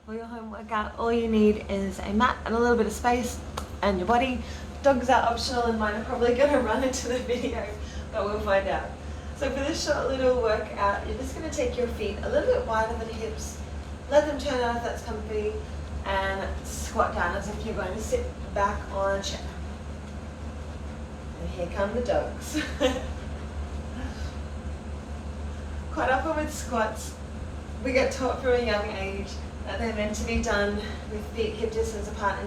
For your home workout, all you need is a mat and a little bit of space and your body. Dogs are optional and mine are probably going to run into the video, but we'll find out. So for this short little workout, you're just going to take your feet a little bit wider than hips, let them turn out if that's comfy, and squat down as if you're going to sit back on a chair. And here come the dogs. Quite often with squats, we get taught from a young age that they're meant to be done with feet hip distance apart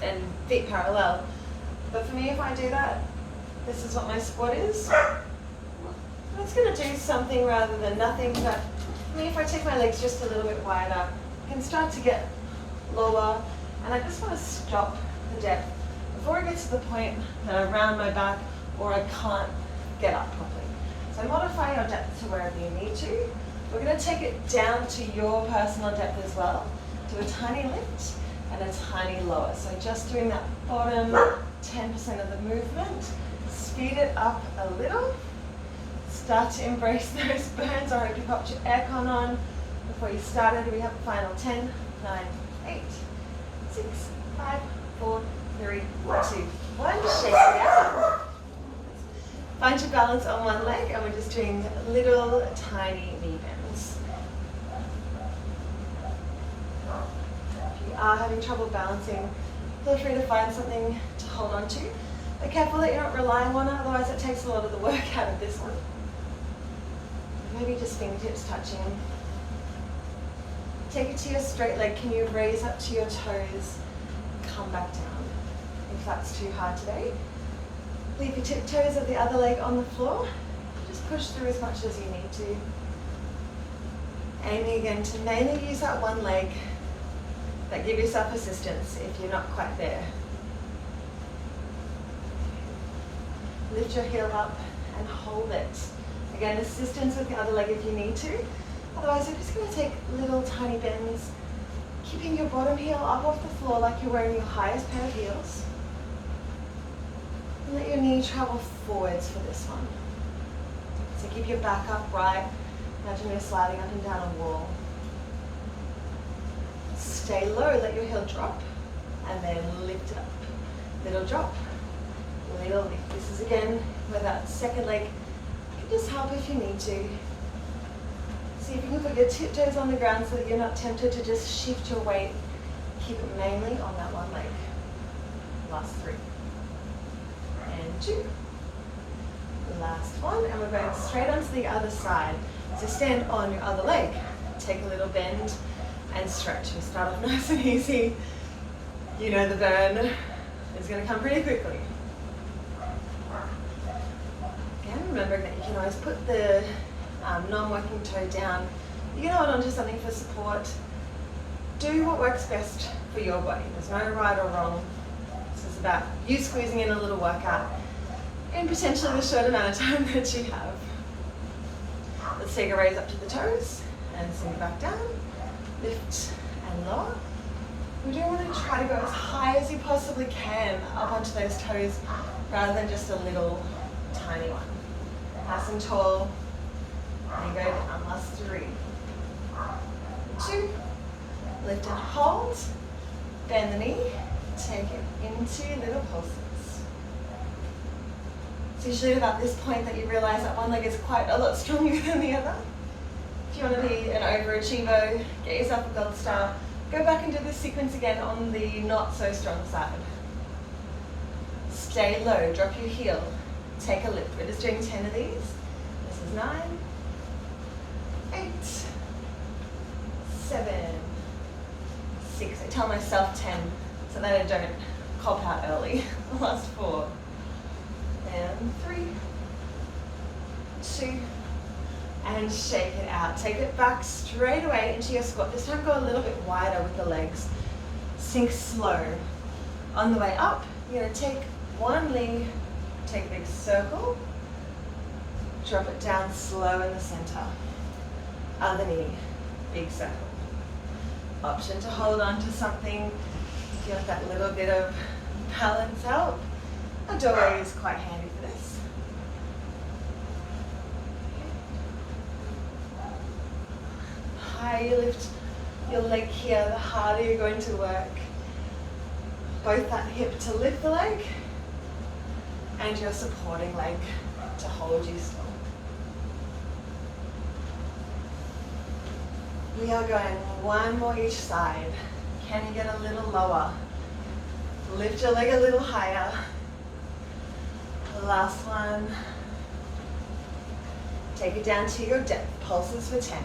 and feet parallel. But for me, if I do that, this is what my squat is. It's going to do something rather than nothing, but for me, if I take my legs just a little bit wider, I can start to get lower, and I just want to stop the depth before I get to the point that I round my back or I can't get up properly. So modify your depth to wherever you need to. We're going to take it down to your personal depth as well. Do a tiny lift and a tiny lower. So just doing that bottom 10% of the movement. Speed it up a little. Start to embrace those burns. I hope you popped your aircon on before you started. We have a final 10, 9, 8, 6, 5, 4, 3, 2, 1. Shake it out. Find your balance on one leg, and we're just doing little tiny knee bends. If you are having trouble balancing, feel free to find something to hold on to. Be careful that you're not relying on it, otherwise it takes a lot of the work out of this one. Maybe just fingertips touching. Take it to your straight leg. Can you raise up to your toes? Come back down. If that's too hard today, leave your tiptoes of the other leg on the floor. Just push through as much as you need to. Aiming again to mainly use that one leg, but give yourself assistance if you're not quite there. Lift your heel up and hold it. Again, assistance with the other leg if you need to. Otherwise, you're just going to take little tiny bends, keeping your bottom heel up off the floor like you're wearing your highest pair of heels. And let your knee travel forwards for this one. So keep your back upright. Imagine you're sliding up and down a wall. Stay low, let your heel drop, and then lift it up. Little drop, little lift. This is again where that second leg can just help if you need to. See if you can put your tiptoes on the ground so that you're not tempted to just shift your weight. Keep it mainly on that one leg. Last 3. And 2. Last one, and we're going straight onto the other side. So stand on your other leg, take a little bend and stretch. We start off nice and easy. You know the burn is going to come pretty quickly. Again, remembering that you can always put the non-working toe down. You can hold on to something for support. Do what works best for your body. There's no right or wrong. This is about you squeezing in a little workout in potentially the short amount of time that you have. Let's take a raise up to the toes and sink back down. Lift and lower. We do want to try to go as high as you possibly can up onto those toes rather than just a little tiny one. Nice and tall. And go down. Last 3. 2. Lift and hold. Bend the knee. Take it into little pulses. It's usually about this point that you realize that one leg is quite a lot stronger than the other. If you want to be an overachiever, get yourself a gold star. Go back and do this sequence again on the not so strong side. Stay low, drop your heel, take a lift. We're just doing 10 of these. This is 9, 8, 7, 6. I tell myself 10 so that I don't cop out early. Last 4. And 3, 2, and shake it out. Take it back straight away into your squat. This time go a little bit wider with the legs. Sink slow. On the way up, you're going to take one leg, take a big circle, drop it down slow in the center. Other knee, big circle. Option to hold on to something, get that little bit of balance help. A doorway is quite handy for this. High lift your leg here, the harder you're going to work both that hip to lift the leg and your supporting leg to hold you still. We are going one more each side. Can you get a little lower? Lift your leg a little higher. Last one. Take it down to your depth. Pulses for 10,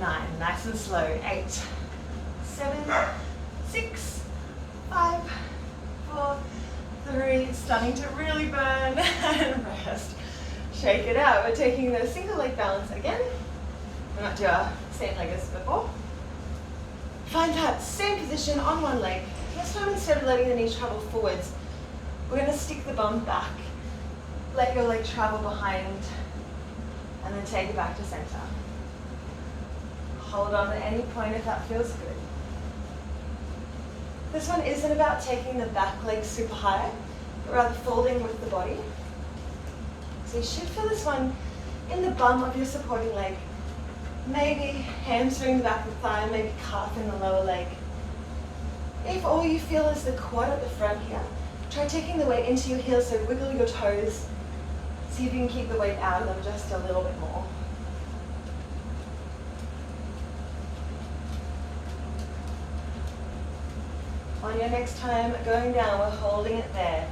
9, nice and slow, 8, 7, 6, 5, 4, 3, it's starting to really burn, and rest. Shake it out. We're taking the single leg balance again. We're not doing our same leg as before. Find that same position on one leg. This time, instead of letting the knee travel forwards, we're going to stick the bum back. Let your leg travel behind, and then take it back to center. Hold on at any point if that feels good. This one isn't about taking the back leg super high, but rather folding with the body. So you should feel this one in the bum of your supporting leg. Maybe hamstring the back of the thigh, maybe calf in the lower leg. If all you feel is the quad at the front here, try taking the weight into your heels, so wiggle your toes. See if you can keep the weight out of them just a little bit more. On your next time going down, we're holding it there.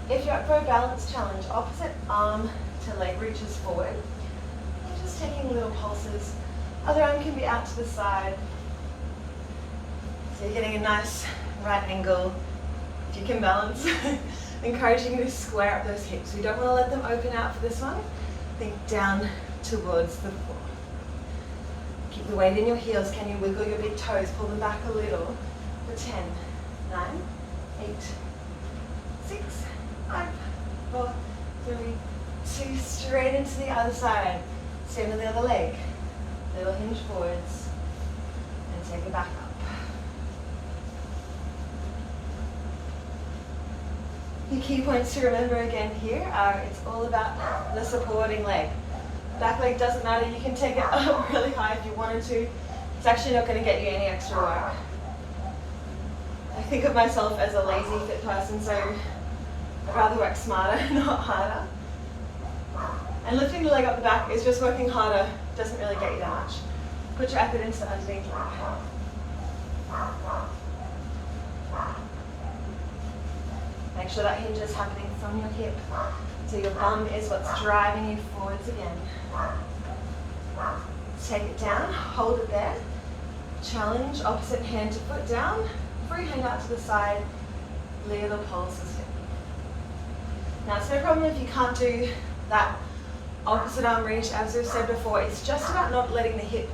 If you're up for a balance challenge, opposite arm to leg reaches forward. And just taking little pulses. Other arm can be out to the side. So you're getting a nice right angle. If you can balance, encouraging you to square up those hips. We don't want to let them open out for this one. Think down towards the floor. Keep the weight in your heels. Can you wiggle your big toes? Pull them back a little. For 10, 9, 8, 6, 5, 4, 3, 2, straight into the other side. Same with the other leg. Little hinge forwards, and take it back up. The key points to remember again here are it's all about the supporting leg. Back leg doesn't matter, you can take it up really high if you wanted to. It's actually not going to get you any extra work. I think of myself as a lazy fit person, so I'd rather work smarter, not harder. And lifting the leg up the back is just working harder, doesn't really get you that much. Put your effort into the underneath leg. Make sure that hinge is happening from your hip. So your bum is what's driving you forwards again. Take it down, hold it there. Challenge, opposite hand to foot down. Free hand out to the side. Little pulses here. Now it's no problem if you can't do that opposite arm reach, as we've said before. It's just about not letting the hip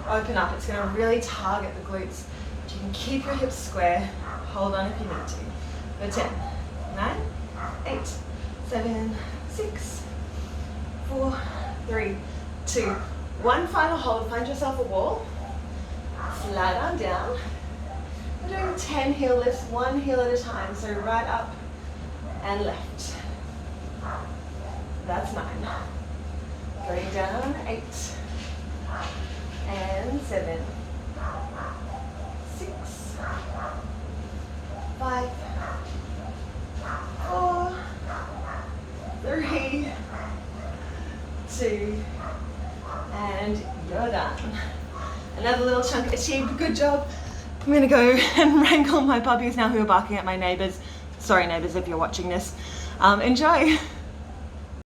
open up. It's going to really target the glutes. But you can keep your hips square. Hold on if you need to. For 10, 9, 8, 7, 6, 4, 3, 2, 1. Final hold. Find yourself a wall. Slide on down. We're doing 10 heel lifts, one heel at a time. So right up and left. That's 9. Going down, 8, and 7, 6, 5, 4, 3, 2, and you're done. Another little chunk achieved, good job. I'm gonna go and wrangle my puppies now who are barking at my neighbors. Sorry neighbors if you're watching this. Enjoy.